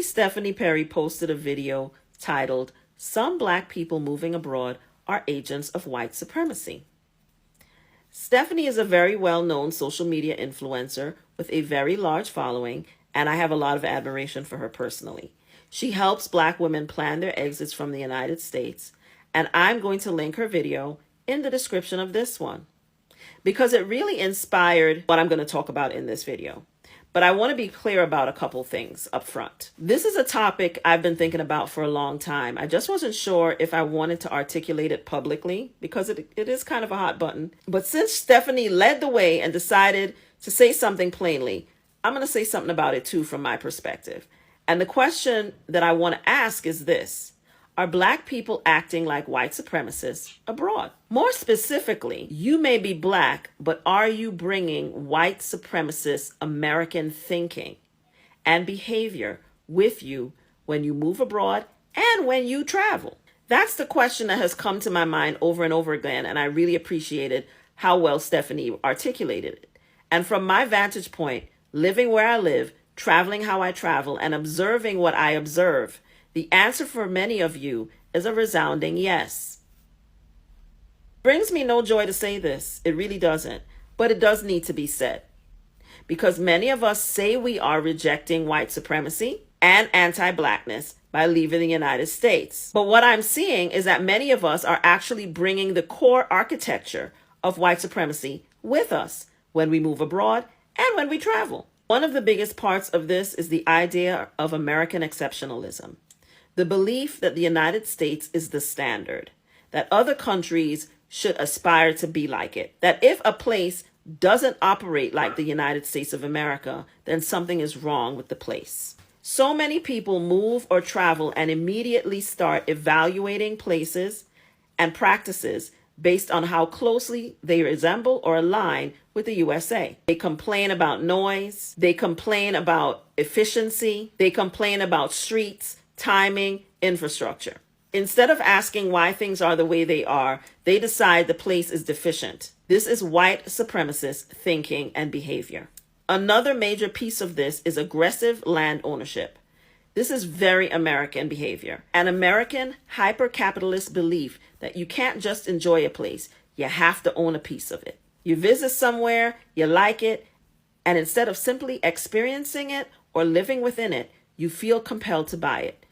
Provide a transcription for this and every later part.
Stephanie Perry posted a video titled, "Some Black People Moving Abroad Are Agents of White Supremacy." Stephanie is a very well-known social media influencer with a very large following, and I have a lot of admiration for her personally. She helps Black women plan their exits from the United States, and I'm going to link her video in the description of this one because it really inspired what I'm going to talk about in this video. But I want to be clear about a couple things up front. This is a topic I've been thinking about for a long time. I just wasn't sure if I wanted to articulate it publicly because it is kind of a hot button. But since Stephanie led the way and decided to say something plainly, I'm going to say something about it too from my perspective. And the question that I want to ask is this: are Black people acting like white supremacists abroad? More specifically, you may be Black, but are you bringing white supremacist American thinking and behavior with you when you move abroad and when you travel? That's the question that has come to my mind over and over again, and I really appreciated how well Stephanie articulated it. And from my vantage point, living where I live, traveling how I travel, and observing what I observe, the answer for many of you is a resounding yes. Brings me no joy to say this. It really doesn't. But it does need to be said. Because many of us say we are rejecting white supremacy and anti-Blackness by leaving the United States. But what I'm seeing is that many of us are actually bringing the core architecture of white supremacy with us when we move abroad and when we travel. One of the biggest parts of this is the idea of American exceptionalism. The belief that the United States is the standard, that other countries should aspire to be like it, that if a place doesn't operate like the United States of America, then something is wrong with the place. So many people move or travel and immediately start evaluating places and practices based on how closely they resemble or align with the USA. They complain about noise, they complain about efficiency, they complain about streets, timing, infrastructure. Instead of asking why things are the way they are, they decide the place is deficient. This is white supremacist thinking and behavior. Another major piece of this is aggressive land ownership. This is very American behavior. An American hyper-capitalist belief that you can't just enjoy a place, you have to own a piece of it. You visit somewhere, you like it, and instead of simply experiencing it or living within it, you feel compelled to buy it.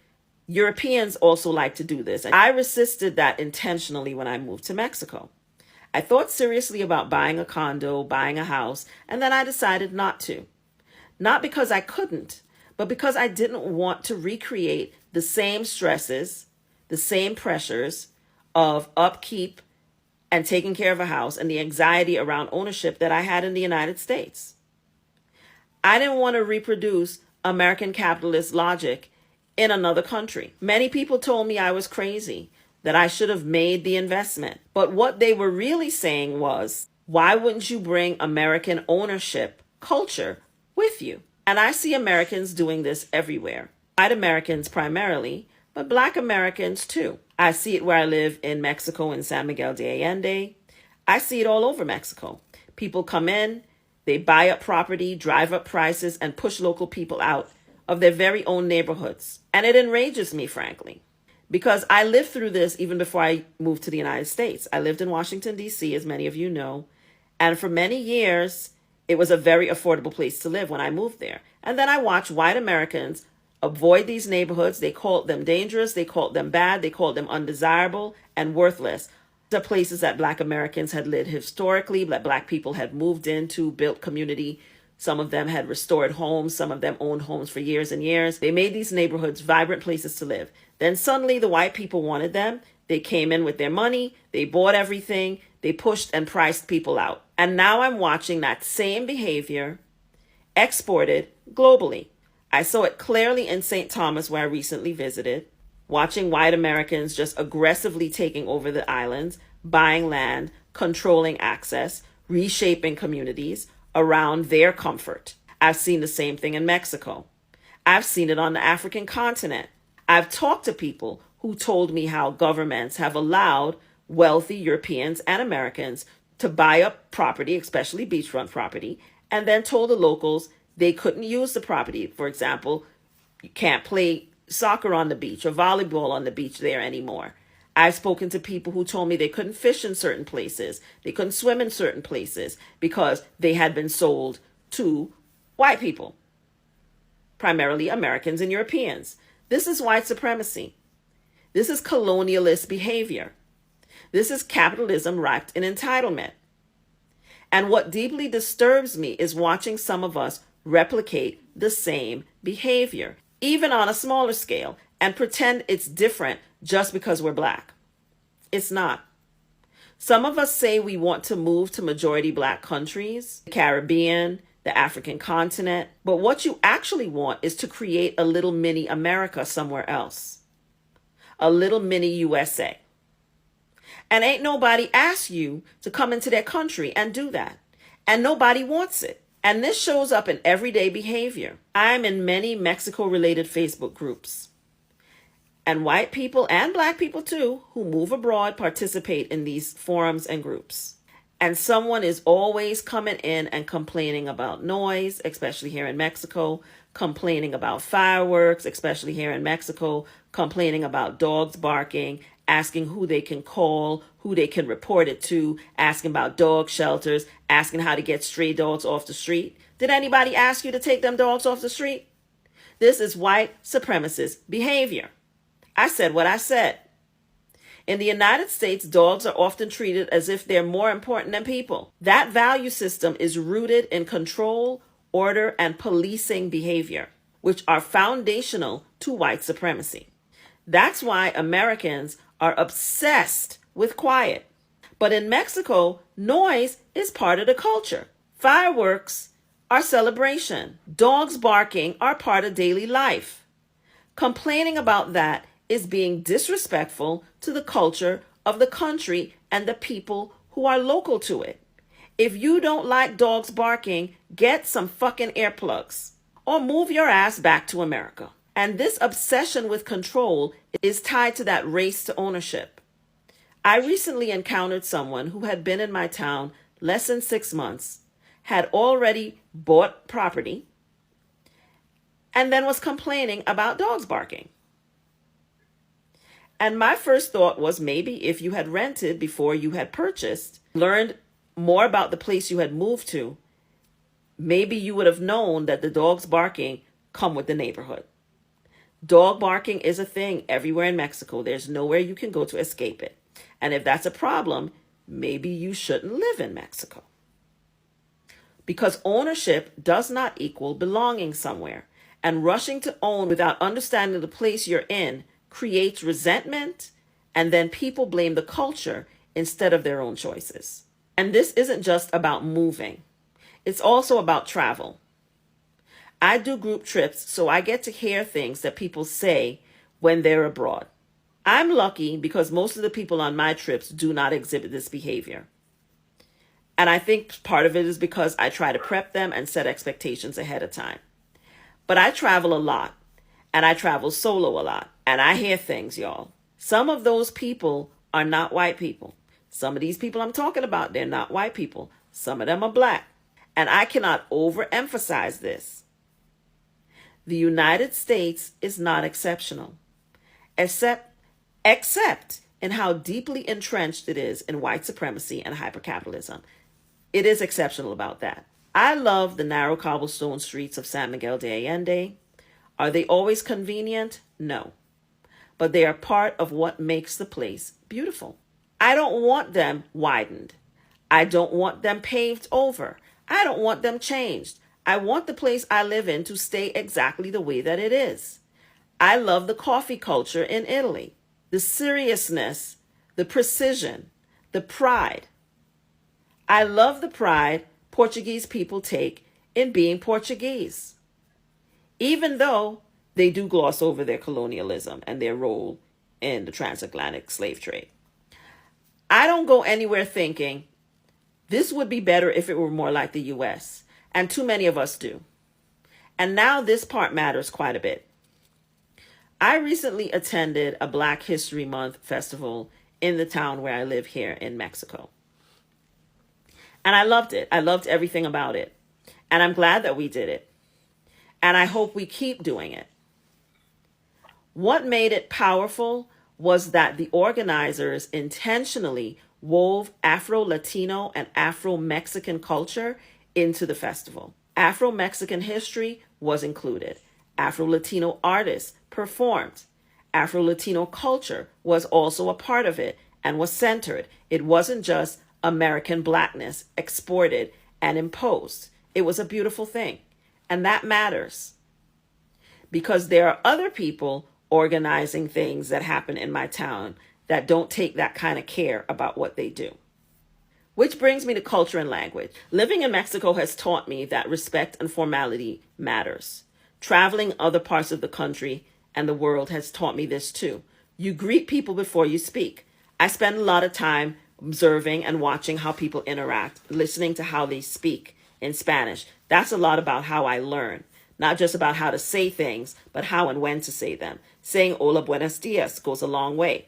Europeans also like to do this. I resisted that intentionally when I moved to Mexico. I thought seriously about buying a condo, buying a house, and then I decided not to. Not because I couldn't, but because I didn't want to recreate the same stresses, the same pressures of upkeep and taking care of a house and the anxiety around ownership that I had in the United States. I didn't want to reproduce American capitalist logic in another country. Many people told me I was crazy, that I should have made the investment. But what they were really saying was, why wouldn't you bring American ownership culture with you? And I see Americans doing this everywhere. White Americans primarily, but Black Americans too. I see it where I live in Mexico in San Miguel de Allende. I see it all over Mexico. People come in, they buy up property, drive up prices, and push local people out of their very own neighborhoods. And it enrages me, frankly, because I lived through this even before I moved to the United States. I lived in Washington, D.C., as many of you know, and for many years, it was a very affordable place to live when I moved there. And then I watched white Americans avoid these neighborhoods. They called them dangerous, they called them bad, they called them undesirable and worthless. The places that Black Americans had lived historically, that Black people had moved into, built community. Some of them had restored homes. Some of them owned homes for years and years. They made these neighborhoods vibrant places to live. Then suddenly the white people wanted them. They came in with their money. They bought everything. They pushed and priced people out. And now I'm watching that same behavior exported globally. I saw it clearly in St. Thomas, where I recently visited, watching white Americans just aggressively taking over the islands, buying land, controlling access, reshaping communities around their comfort. I've seen the same thing in Mexico. I've seen it on the African continent. I've talked to people who told me how governments have allowed wealthy Europeans and Americans to buy up property, especially beachfront property, and then told the locals they couldn't use the property. For example, You can't play soccer on the beach or volleyball on the beach there anymore. I've spoken to people who told me they couldn't fish in certain places. They couldn't swim in certain places because they had been sold to white people, primarily Americans and Europeans. This is white supremacy. This is colonialist behavior. This is capitalism wrapped in entitlement. And what deeply disturbs me is watching some of us replicate the same behavior, even on a smaller scale, and pretend it's different just because we're black. It's not. Some of us say we want to move to majority black countries, the Caribbean, the African continent, but what you actually want is to create a little mini America somewhere else, a little mini USA. And ain't nobody asked you to come into their country and do that. And nobody wants it. And this shows up in everyday behavior. I'm in many Mexico-related Facebook groups. And white people and black people too, who move abroad, participate in these forums and groups. And someone is always coming in and complaining about noise, especially here in Mexico, complaining about fireworks, especially here in Mexico, complaining about dogs barking, asking who they can call, who they can report it to, asking about dog shelters, asking how to get stray dogs off the street. Did anybody ask you to take them dogs off the street? This is white supremacist behavior. I said what I said. In the United States, dogs are often treated as if they're more important than people. That value system is rooted in control, order, and policing behavior, which are foundational to white supremacy. That's why Americans are obsessed with quiet. But in Mexico, noise is part of the culture. Fireworks are celebration. Dogs barking are part of daily life. Complaining about that is being disrespectful to the culture of the country and the people who are local to it. If you don't like dogs barking, get some fucking earplugs or move your ass back to America. And this obsession with control is tied to that race to ownership. I recently encountered someone who had been in my town less than 6 months, had already bought property, and then was complaining about dogs barking. And my first thought was maybe if you had rented before you had purchased, learned more about the place you had moved to, maybe you would have known that the dogs barking come with the neighborhood. Dog barking is a thing everywhere in Mexico. There's nowhere you can go to escape it. And if that's a problem, maybe you shouldn't live in Mexico. Because ownership does not equal belonging somewhere. And rushing to own without understanding the place you're in creates resentment, and then people blame the culture instead of their own choices. And this isn't just about moving. It's also about travel. I do group trips, so I get to hear things that people say when they're abroad. I'm lucky because most of the people on my trips do not exhibit this behavior. And I think part of it is because I try to prep them and set expectations ahead of time. But I travel a lot, and I travel solo a lot, and I hear things, y'all. Some of those people are not white people. Some of these people I'm talking about, they're not white people. Some of them are black. And I cannot overemphasize this. The United States is not exceptional, except in how deeply entrenched it is in white supremacy and hypercapitalism. It is exceptional about that. I love the narrow cobblestone streets of San Miguel de Allende. Are they always convenient? No. But they are part of what makes the place beautiful. I don't want them widened. I don't want them paved over. I don't want them changed. I want the place I live in to stay exactly the way that it is. I love the coffee culture in Italy. The seriousness, the precision, the pride. I love the pride Portuguese people take in being Portuguese, even though they do gloss over their colonialism and their role in the transatlantic slave trade. I don't go anywhere thinking this would be better if it were more like the US, and too many of us do. And now this part matters quite a bit. I recently attended a Black History Month festival in the town where I live here in Mexico. And I loved it. I loved everything about it. And I'm glad that we did it. And I hope we keep doing it. What made it powerful was that the organizers intentionally wove Afro-Latino and Afro-Mexican culture into the festival. Afro-Mexican history was included. Afro-Latino artists performed. Afro-Latino culture was also a part of it and was centered. It wasn't just American blackness exported and imposed. It was a beautiful thing. And that matters because there are other people organizing things that happen in my town that don't take that kind of care about what they do. Which brings me to culture and language. Living in Mexico has taught me that respect and formality matters. Traveling other parts of the country and the world has taught me this too. You greet people before you speak. I spend a lot of time observing and watching how people interact, listening to how they speak in Spanish. That's a lot about how I learn. Not just about how to say things, but how and when to say them. Saying hola, buenos dias goes a long way.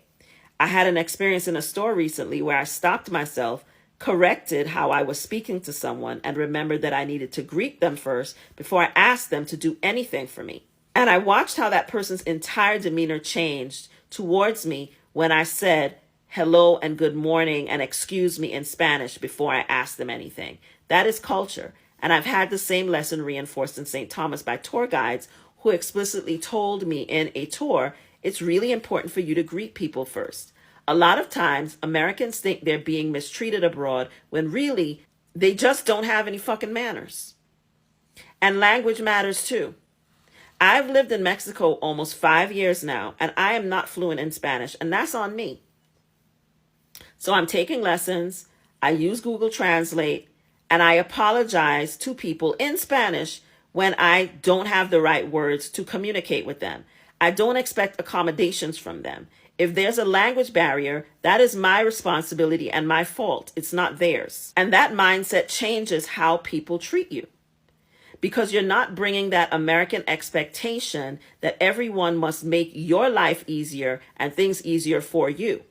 I had an experience in a store recently where I stopped myself, corrected how I was speaking to someone, and remembered that I needed to greet them first before I asked them to do anything for me. And I watched how that person's entire demeanor changed towards me when I said hello and good morning and excuse me in Spanish before I asked them anything. That is culture. And I've had the same lesson reinforced in St. Thomas by tour guides who explicitly told me in a tour, it's really important for you to greet people first. A lot of times, Americans think they're being mistreated abroad when really they just don't have any fucking manners. And language matters too. I've lived in Mexico almost 5 years now, and I am not fluent in Spanish, and that's on me. So I'm taking lessons. I use Google Translate. And I apologize to people in Spanish when I don't have the right words to communicate with them. I don't expect accommodations from them. If there's a language barrier, that is my responsibility and my fault. It's not theirs. And that mindset changes how people treat you. Because you're not bringing that American expectation that everyone must make your life easier and things easier for you.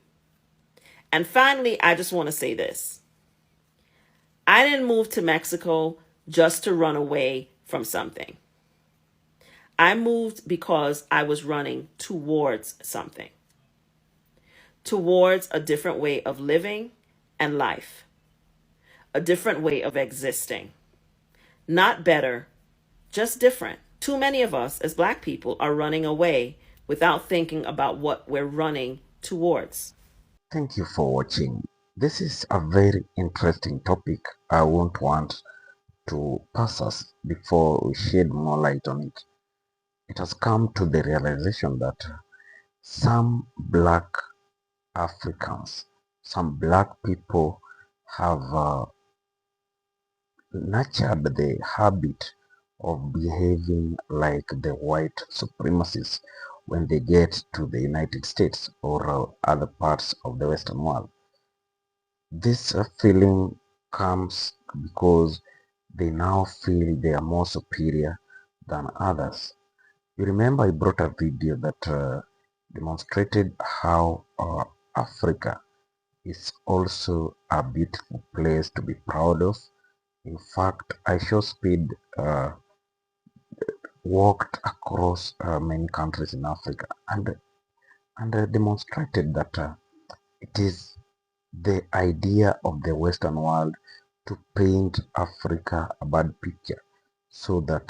And finally, I just want to say this. I didn't move to Mexico just to run away from something. I moved because I was running towards something, towards a different way of living and life, a different way of existing. Not better, just different. Too many of us as Black people are running away without thinking about what we're running towards. Thank you for watching. This is a very interesting topic. I won't want to pass us before we shed more light on it. It has come to the realization that some Black Africans, some Black people have nurtured the habit of behaving like the white supremacists when they get to the United States or other parts of the Western world. This feeling comes because they now feel they are more superior than others. You remember I brought a video that demonstrated how Africa is also a beautiful place to be proud of. In fact, I show speed walked across many countries in Africa and demonstrated that it is the idea of the Western world to paint Africa a bad picture so that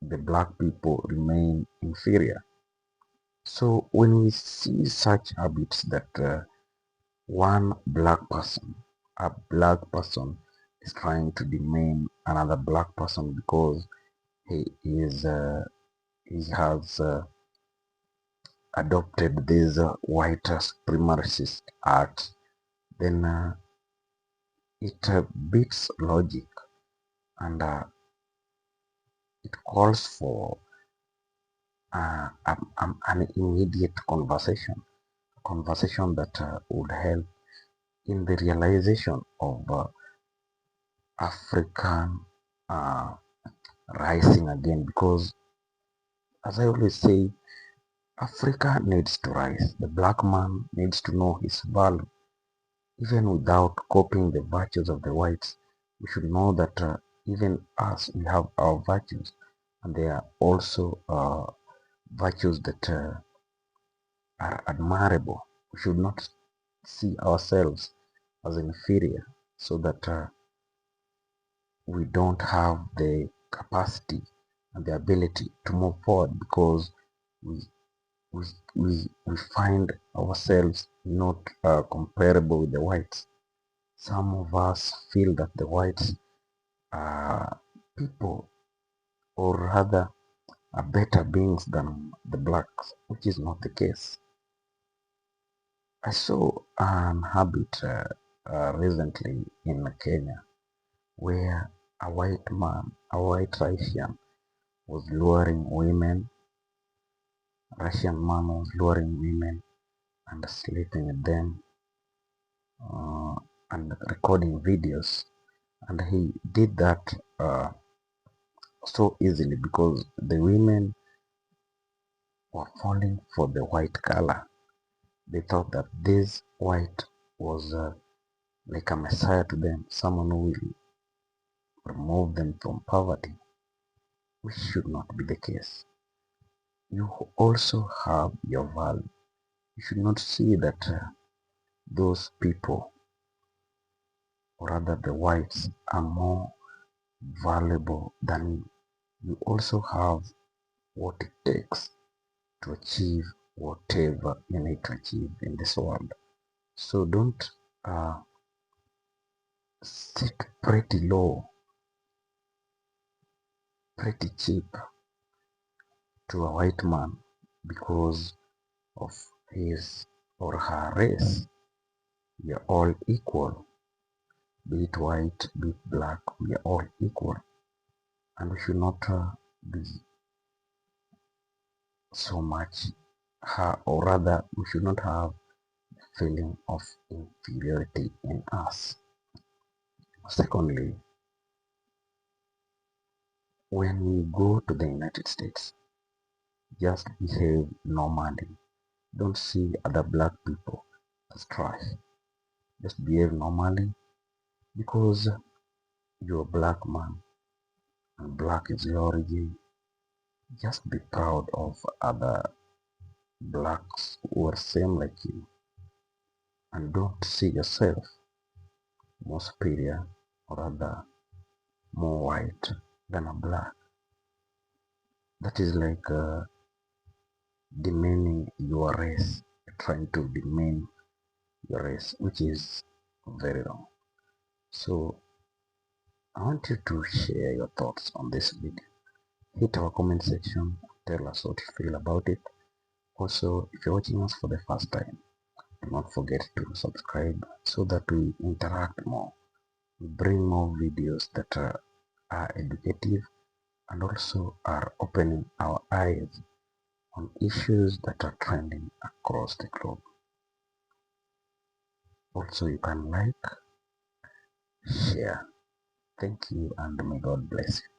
the Black people remain inferior. So when we see such habits that one a Black person is trying to demean another Black person because he has adopted this white supremacist art, then it beats logic and it calls for an immediate conversation that would help in the realization of African uh, rising again, because as I always say, Africa needs to rise. The Black man needs to know his value. Even without copying the virtues of the whites, we should know that even us, we have our virtues, and they are also virtues that are admirable. We should not see ourselves as inferior so that we don't have the capacity and the ability to move forward because we we find ourselves not comparable with the whites. Some of us feel that the whites are people, or rather are better beings than the blacks, which is not the case. I saw an habit recently in Kenya where a white man, a white Russian man was luring women and sleeping with them and recording videos. And he did that so easily because the women were falling for the white color. They thought that this white was like a messiah to them, someone who will remove them from poverty, which should not be the case. You also have your value. You should not see that those people, or rather the whites, are more valuable than you. You also have what it takes to achieve whatever you need to achieve in this world. So don't sit pretty low, pretty cheap to a white man because of his or her race. We are all equal, be it white, be it black, we are all equal. And we should not be so much, or rather, we should not have a feeling of inferiority in us. Secondly, when we go to the United States, just behave normally. Don't see other black people as trash. Just behave normally because you're a black man and black is your origin. Just be proud of other blacks who are same like you and don't see yourself more superior or rather more white than a black. That is like demeaning your race, trying to demean your race, which is very wrong. So I want you to share your thoughts on this video. Hit our comment section, tell us what you feel about it. Also, if you're watching us for the first time, do not forget to subscribe so that we interact more. We bring more videos that are educative and also are opening our eyes on issues that are trending across the globe. Also, you can like, share. Thank you and may God bless you.